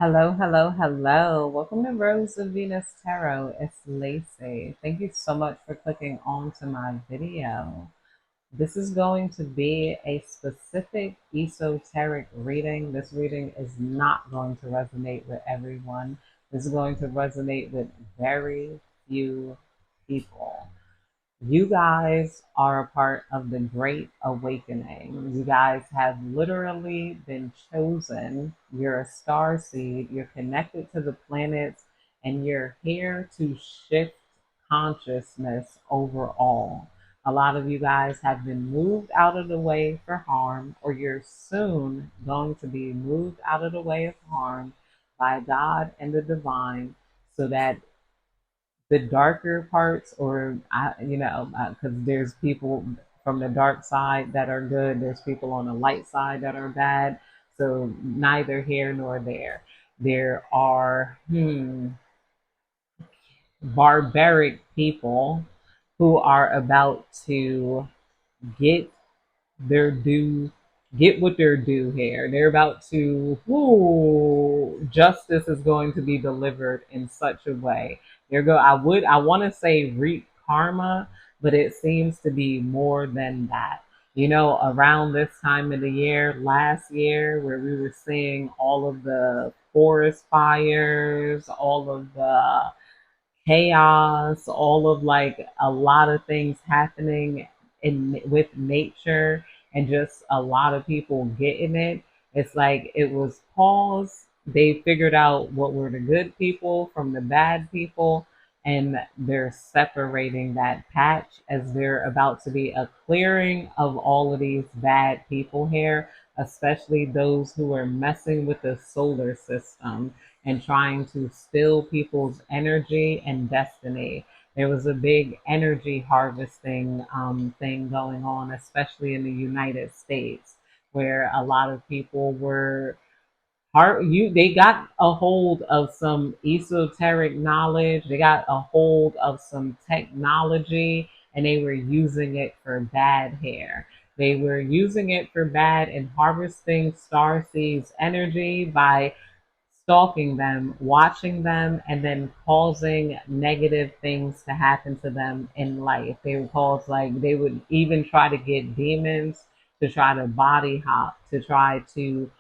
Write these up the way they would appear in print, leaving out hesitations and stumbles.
Hello, hello, hello. Welcome to Rose of Venus Tarot. It's Lacey. Thank you so much for clicking on to my video. This is going to be a specific esoteric reading. This reading is not going to resonate with everyone. This is going to resonate with very few people. You guys are a part of the Great Awakening. You guys have literally been chosen. You're a star seed. You're connected to the planets, and you're here to shift consciousness overall. A lot of you guys have been moved out of the way for harm, or you're soon going to be moved out of the way of harm by God and the divine so that the darker parts, or because there's people from the dark side that are good, there's people on the light side that are bad. So neither here nor there. There are barbaric people who are about to get their due, get what they're due here. They're about to, justice is going to be delivered in such a way. I want to say reap karma, but it seems to be more than that. You know, around this time of the year, last year, where we were seeing all of the forest fires, all of the chaos, all of like a lot of things happening in with nature, and just a lot of people getting it. It's like it was paused. They figured out what were the good people from the bad people, and they're separating that patch as they're about to be a clearing of all of these bad people here, especially those who are messing with the solar system and trying to steal people's energy and destiny. There was a big energy harvesting thing going on, especially in the United States, where a lot of people were they got a hold of some esoteric knowledge, they got a hold of some technology, and they were using it for bad hair. They were using it for bad and harvesting star seeds energy by stalking them, watching them, and then causing negative things to happen to them in life. They would cause, like, they would even try to get demons to try to body hop, to try to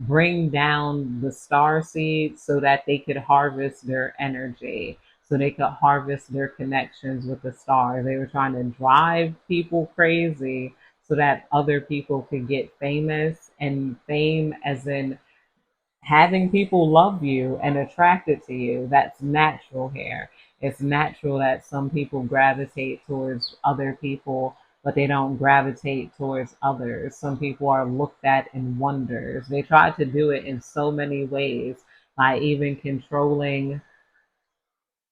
bring down the star seeds so that they could harvest their energy, so they could harvest their connections with the stars. They were trying to drive people crazy so that other people could get famous, and fame as in having people love you and attracted to you. That's natural here. It's natural that some people gravitate towards other people, but they don't gravitate towards others. Some people are looked at in wonders. They try to do it in so many ways, by even controlling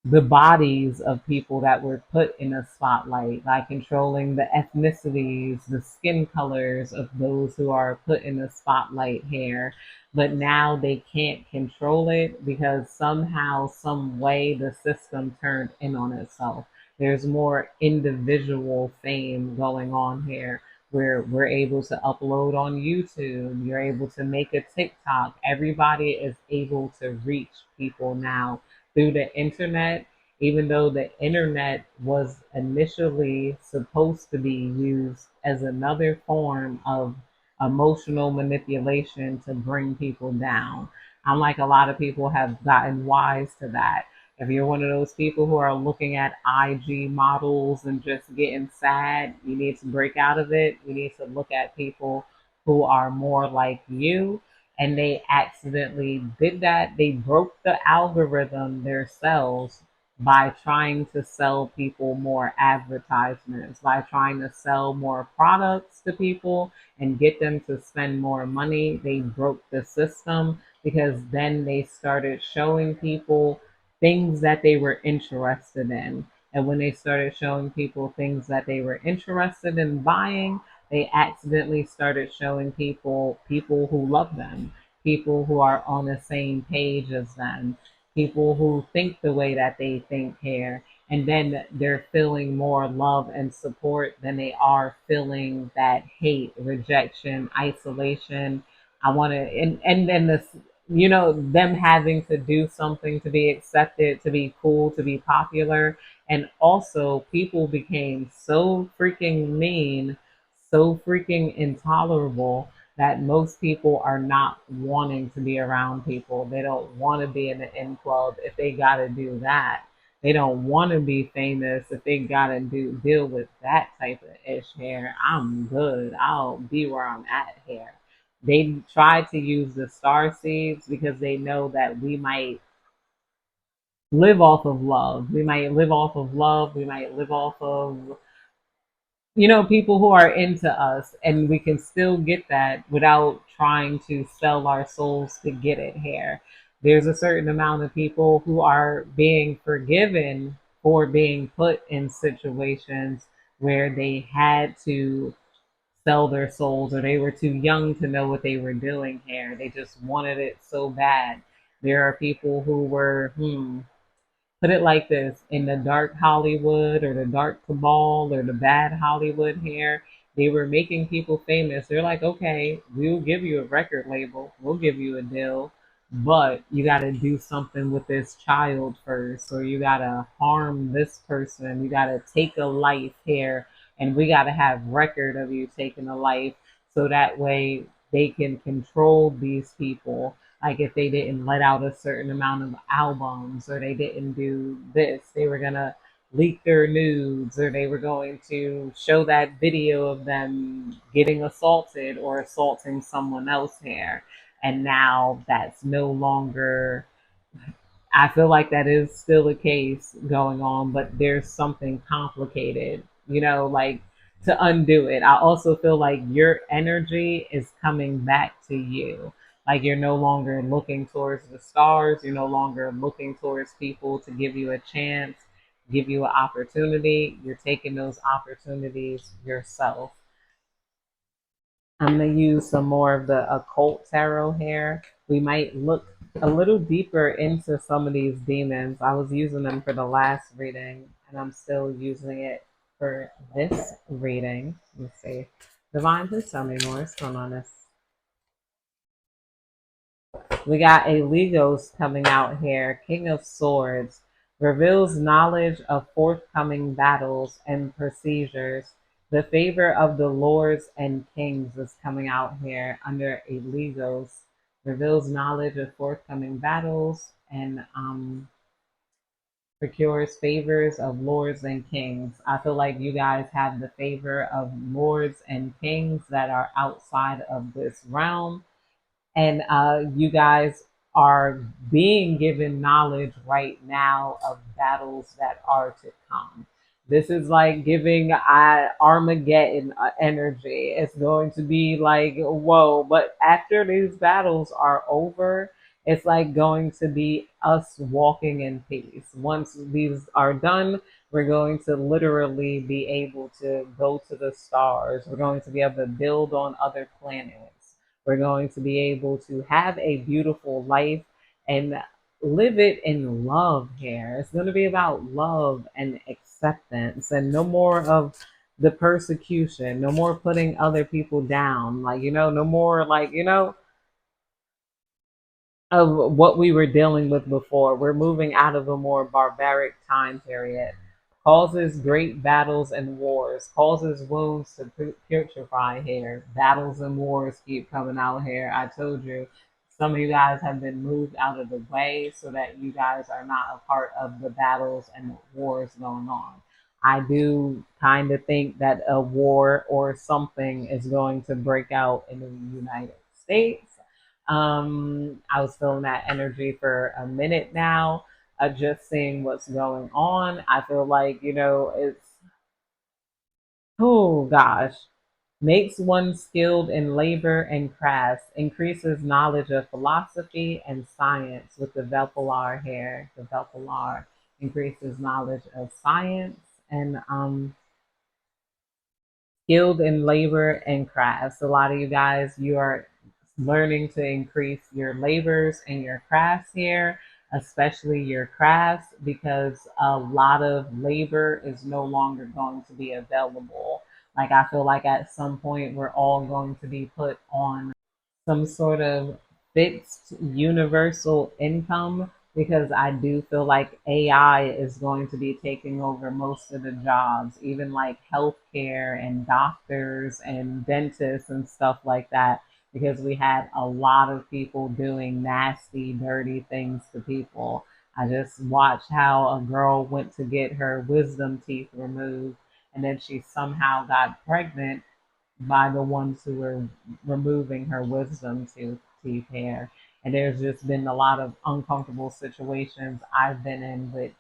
the bodies of people that were put in a spotlight, by controlling the ethnicities, the skin colors of those who are put in the spotlight here. But now they can't control it because somehow, some way, the system turned in on itself. There's more individual fame going on here, where we're able to upload on YouTube, you're able to make a TikTok. Everybody is able to reach people now through the internet, even though the internet was initially supposed to be used as another form of emotional manipulation to bring people down. I'm like, a lot of people have gotten wise to that. If you're one of those people who are looking at IG models and just getting sad, you need to break out of it. You need to look at people who are more like you, and they accidentally did that. They broke the algorithm themselves by trying to sell people more advertisements, by trying to sell more products to people and get them to spend more money. They broke the system because then they started showing people things that they were interested in. And when they started showing people things that they were interested in buying, they accidentally started showing people who love them, people who are on the same page as them, people who think the way that they think here, and then they're feeling more love and support than they are feeling that hate, rejection, isolation. I want to, and then this. them having to do something to be accepted, to be cool, to be popular. And also, people became so freaking mean, so freaking intolerable that most people are not wanting to be around people. They don't want to be in the in club if they got to do that. They don't want to be famous if they got to deal with that type of ish here. I'm good. I'll be where I'm at here. They try to use the star seeds because they know that we might live off of love. We might live off of love. We might live off of, people who are into us, and we can still get that without trying to sell our souls to get it here. There's a certain amount of people who are being forgiven for being put in situations where they had to sell their souls or they were too young to know what they were doing here. They just wanted it so bad. There are people who were, put it like this, in the dark Hollywood or the dark cabal or the bad Hollywood here, they were making people famous. They're like, okay, we'll give you a record label, we'll give you a deal, but you got to do something with this child first, or you got to harm this person, you got to take a life here, and we got to have record of you taking a life so that way they can control these people, like if they didn't let out a certain amount of albums or they didn't do this, they were gonna leak their nudes or they were going to show that video of them getting assaulted or assaulting someone else here. And now that's no longer, I feel like that is still a case going on, but there's something complicated, like to undo it. I also feel like your energy is coming back to you. Like you're no longer looking towards the stars, you're no longer looking towards people to give you a chance, give you an opportunity. You're taking those opportunities yourself. I'm going to use some more of the occult tarot here. We might look a little deeper into some of these demons. I was using them for the last reading, and I'm still using it for this reading. Let's see. Divine, please tell me more. What's going on this? We got a Legos coming out here. King of Swords reveals knowledge of forthcoming battles and procedures. The favor of the lords and kings is coming out here under a Legos. Reveals knowledge of forthcoming battles and procures favors of lords and kings. I feel like you guys have the favor of lords and kings that are outside of this realm, and you guys are being given knowledge right now of battles that are to come. This is like giving Armageddon energy. It's going to be like, whoa, but after these battles are over, it's like going to be us walking in peace. Once these are done, we're going to literally be able to go to the stars. We're going to be able to build on other planets. We're going to be able to have a beautiful life and live it in love here. It's going to be about love and acceptance and no more of the persecution, no more putting other people down. Like, no more like, of what we were dealing with before. We're moving out of a more barbaric time period. Causes great battles and wars, causes wounds to putrefy here. Battles and wars keep coming out here. I told you, some of you guys have been moved out of the way so that you guys are not a part of the battles and the wars going on. I do kind of think that a war or something is going to break out in the United States. I was feeling that energy for a minute now, just seeing what's going on. I feel like, it's, oh gosh, makes one skilled in labor and crafts, increases knowledge of philosophy and science with the Velpalar here. The Velpalar increases knowledge of science and skilled in labor and crafts. A lot of you guys, you are learning to increase your labors and your crafts here, especially your crafts, because a lot of labor is no longer going to be available. Like, I feel like at some point we're all going to be put on some sort of fixed universal income because I do feel like AI is going to be taking over most of the jobs, even like healthcare and doctors and dentists and stuff like that, because we had a lot of people doing nasty, dirty things to people. I just watched how a girl went to get her wisdom teeth removed and then she somehow got pregnant by the ones who were removing her wisdom teeth hair. And there's just been a lot of uncomfortable situations I've been in with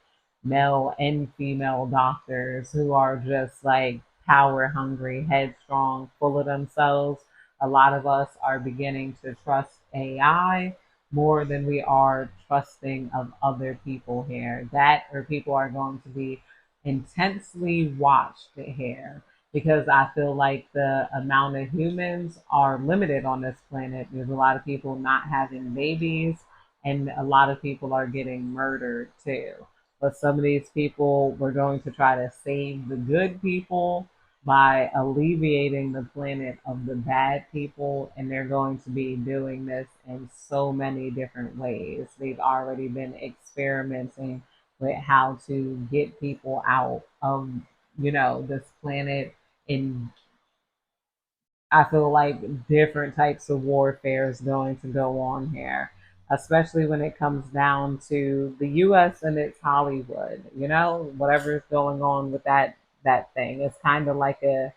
male and female doctors who are just like power hungry, headstrong, full of themselves. A lot of us are beginning to trust AI more than we are trusting of other people here. That or people are going to be intensely watched here because I feel like the amount of humans are limited on this planet. There's a lot of people not having babies, and a lot of people are getting murdered too. But some of these people, we're going to try to save the good people by alleviating the planet of the bad people, and they're going to be doing this in so many different ways. They've already been experimenting with how to get people out of this planet in I feel like different types of warfare is going to go on here, especially when it comes down to the US and its Hollywood. Whatever is going on with that thing. It's kind of like a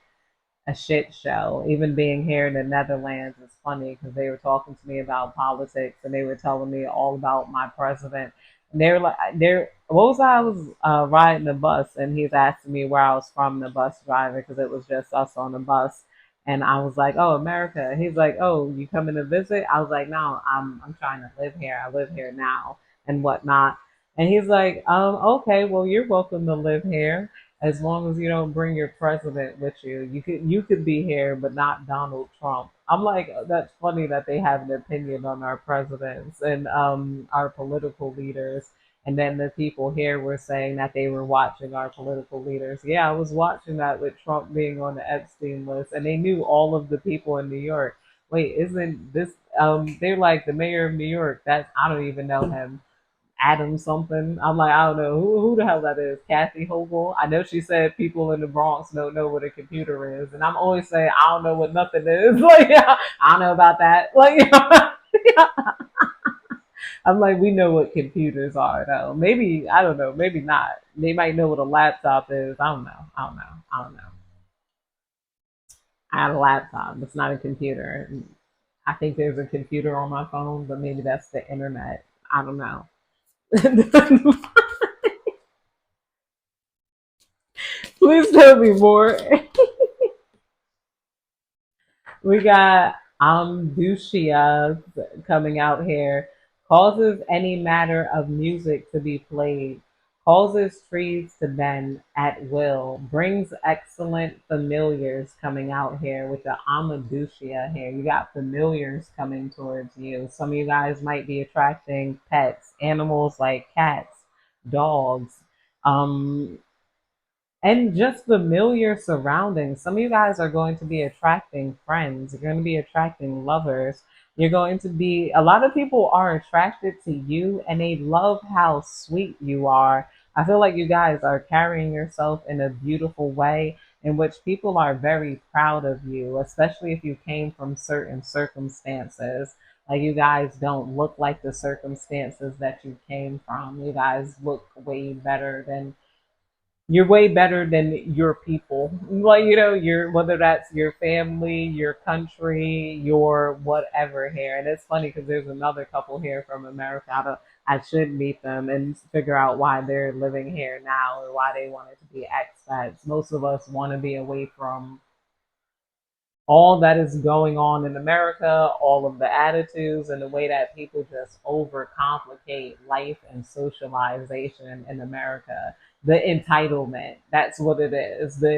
shit show. Even being here in the Netherlands is funny because they were talking to me about politics and they were telling me all about my president. And they were like, what was I was riding the bus and he's asking me where I was from, the bus driver, because it was just us on the bus. And I was like, oh, America. He's like, oh, you coming to visit? I was like, no, I'm trying to live here. I live here now and whatnot. And he's like, okay, well, you're welcome to live here as long as you don't bring your president with you. You could be here, but not Donald Trump. I'm like, that's funny that they have an opinion on our presidents and our political leaders. And then the people here were saying that they were watching our political leaders. Yeah, I was watching that with Trump being on the Epstein list, and they knew all of the people in New York. Wait, isn't this? They're like the mayor of New York. That's I don't even know him. Adam something. I'm like, I don't know who the hell that is. Kathy Hochul. I know she said people in the Bronx don't know what a computer is, and I'm always saying I don't know what nothing is. Like, yeah, I don't know about that. Like, I'm like, we know what computers are though. Maybe I don't know. Maybe not. They might know what a laptop is. I don't know. I don't know. I don't know. I have a laptop. It's not a computer. I think there's a computer on my phone, but maybe that's the internet. I don't know. Please tell me more. We got Dushia coming out here. Causes any matter of music to be played. Causes trees to bend at will. Brings excellent familiars coming out here with the Amadushia here. You got familiars coming towards you. Some of you guys might be attracting pets, animals like cats, dogs. Um, and just familiar surroundings. Some of you guys are going to be attracting friends. You're going to be attracting lovers. You're going to be, a lot of people are attracted to you and they love how sweet you are. I feel like you guys are carrying yourself in a beautiful way in which people are very proud of you, especially if you came from certain circumstances. Like you guys don't look like the circumstances that you came from. You guys look way better than you're way better than your people. Like, your whether that's your family, your country, your whatever here. And it's funny because there's another couple here from America. I should meet them and figure out why they're living here now or why they wanted to be expats. Most of us want to be away from all that is going on in America, all of the attitudes and the way that people just overcomplicate life and socialization in America. The entitlement, that's what it is. The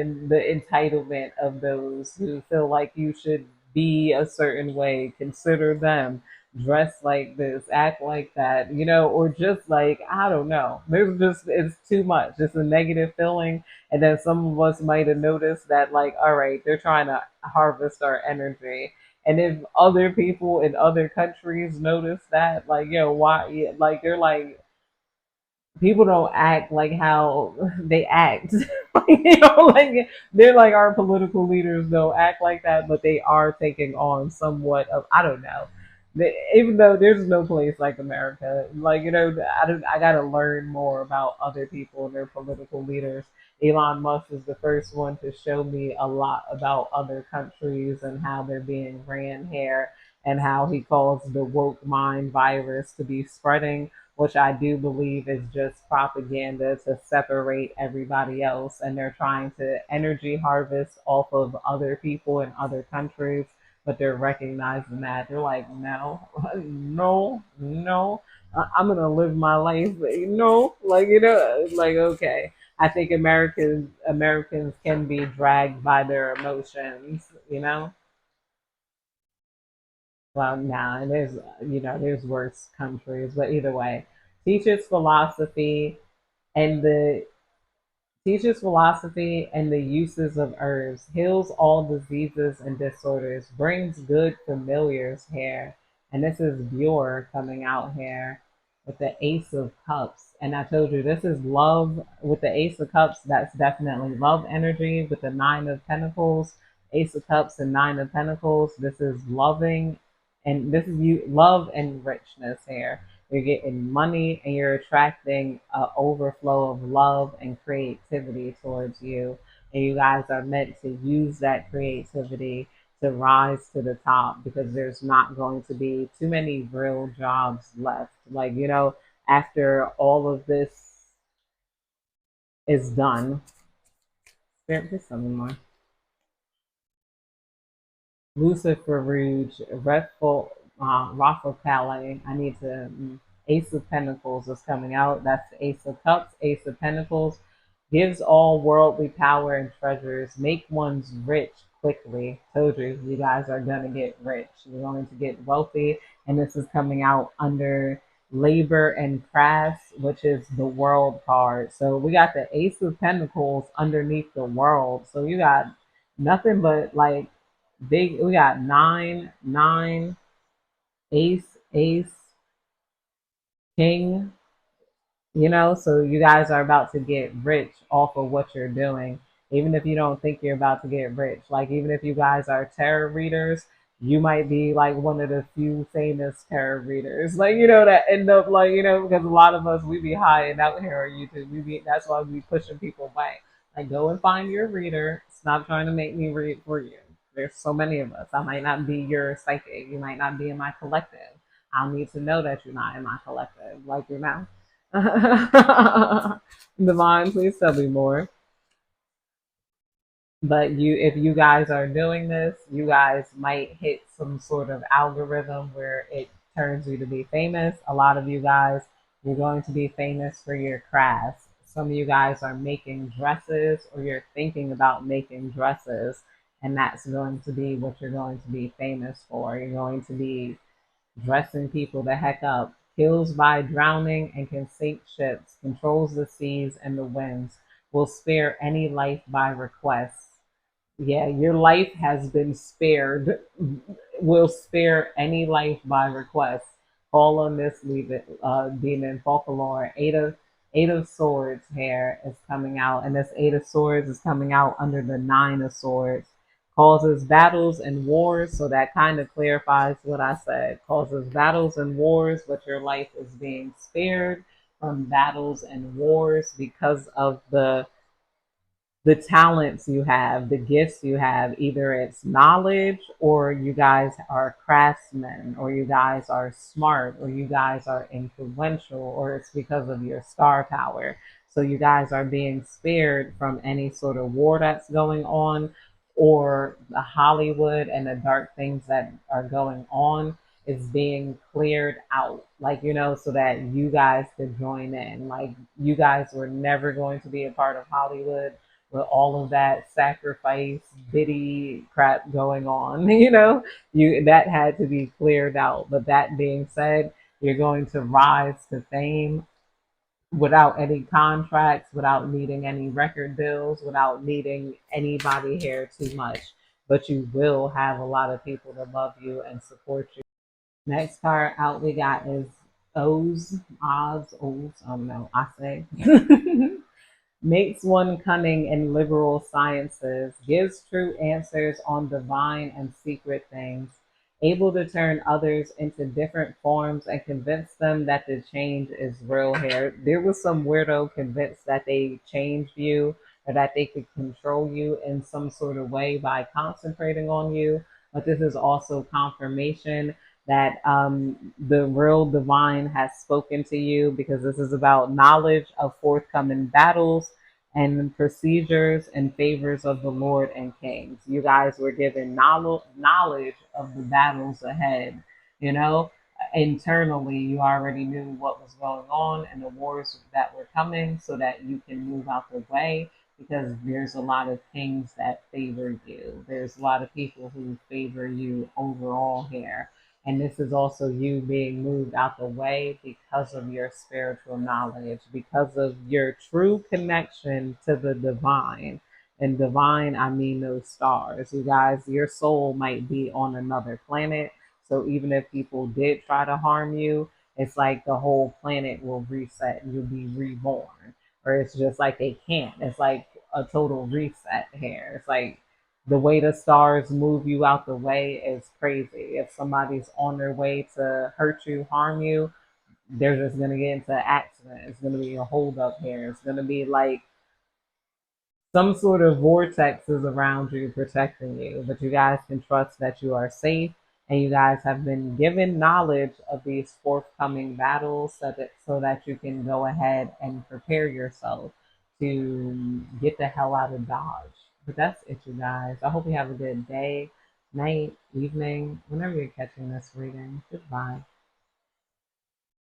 entitlement of those who feel like you should be a certain way, consider them, dress like this, act like that, or just like, I don't know. There's just, it's too much. It's a negative feeling. And then some of us might have noticed that, like, all right, they're trying to harvest our energy. And if other people in other countries notice that, like, yo, why? Yeah, like, they're like, people don't act like how they act. Like, like they're like, our political leaders don't act like that, but they are taking on somewhat of, I don't know. Even though there's no place like America, like, I gotta learn more about other people and their political leaders. Elon Musk is the first one to show me a lot about other countries and how they're being ran here, and how he calls the woke mind virus to be spreading, which I do believe is just propaganda to separate everybody else. And they're trying to energy harvest off of other people in other countries, but they're recognizing that. They're like, no, no, no, I'm going to live my life. No, like, like, okay. I think Americans can be dragged by their emotions, you know? Well, nah, and there's worse countries, but either way, teaches philosophy and the teaches philosophy and the uses of herbs, heals all diseases and disorders, brings good familiars here. And this is Bjor coming out here with the Ace of Cups. And I told you, this is love with the Ace of Cups. That's definitely love energy. With the Nine of Pentacles, Ace of Cups and Nine of Pentacles, this is loving, and this is you love and richness here. You're getting money and you're attracting an overflow of love and creativity towards you. And you guys are meant to use that creativity to rise to the top, because there's not going to be too many real jobs left. Like, after all of this is done, Spirit, just something more. Lucifer Rouge, Raffle Calais. I need to. Ace of Pentacles is coming out. That's the Ace of Cups. Ace of Pentacles gives all worldly power and treasures. Make one's rich quickly. Told you, you guys are going to get rich. You're going to get wealthy. And this is coming out under labor and crafts, which is the world card. So we got the Ace of Pentacles underneath the world. So you got nothing but like big. We got nine, nine, ace, ace, king, so you guys are about to get rich off of what you're doing, even if you don't think you're about to get rich. Like, even if you guys are tarot readers, you might be like one of the few famous tarot readers, like, that end up like, because a lot of us, we be hiding out here on YouTube. That's why we pushing people away. Like, go and find your reader. Stop trying to make me read for you. There's so many of us. I might not be your psychic. You might not be in my collective. I need to know that you're not in my collective. Like, Divine, please tell me more. But if you guys are doing this, you guys might hit some sort of algorithm where it turns you to be famous. A lot of you guys, you're going to be famous for your crafts. Some of you guys are making dresses, or you're thinking about making dresses, and that's going to be what you're going to be famous for. You're going to be dressing people the heck up, kills by drowning and can sink ships, controls the seas and the winds, will spare any life by request. Yeah, your life has been spared. Will spare any life by request. Call on this demon folklore. Eight of Swords here is coming out, and this Eight of Swords is coming out under the Nine of Swords. Causes battles and wars, so that kind of clarifies what I said. Causes battles and wars, but your life is being spared from battles and wars because of the talents you have, the gifts you have. Either it's knowledge, or you guys are craftsmen, or you guys are smart, or you guys are influential, or it's because of your star power. So you guys are being spared from any sort of war that's going on, or the Hollywood and the dark things that are going on is being cleared out, like, so that you guys could join in. Like, you guys were never going to be a part of Hollywood with all of that sacrifice biddy crap going on. You that had to be cleared out. But that being said, you're going to rise to fame without any contracts, without needing any record deals, without needing anybody here too much. but you will have a lot of people that love you and support you. Next card out we got is Oz, I don't know, I say. Makes one cunning in liberal sciences, gives true answers on divine and secret things, able to turn others into different forms and convince them that the change is real here. There was some weirdo convinced that they changed you or that they could control you in some sort of way by concentrating on you. But this is also confirmation that the real divine has spoken to you, because this is about knowledge of forthcoming battles and procedures and favors of the Lord and kings. You guys were given knowledge of the battles ahead. You know, internally, you already knew what was going on and the wars that were coming so that you can move out the way, because there's a lot of kings that favor you. There's a lot of people who favor you overall here. And this is also you being moved out the way because of your spiritual knowledge, because of your true connection to the divine. And divine, I mean those stars. You guys, your soul might be on another planet. So even if people did try to harm you, it's like the whole planet will reset and you'll be reborn. Or it's just like they can't. It's like a total reset here. It's like the way the stars move you out the way is crazy. If somebody's on their way to hurt you, harm you, they're just gonna get into an accident. It's gonna be a holdup here. It's gonna be like some sort of vortex is around you protecting you, but you guys can trust that you are safe, and you guys have been given knowledge of these forthcoming battles so that you can go ahead and prepare yourself to get the hell out of Dodge. But that's it, you guys. I hope you have a good day, night, evening, whenever you're catching this reading. Goodbye.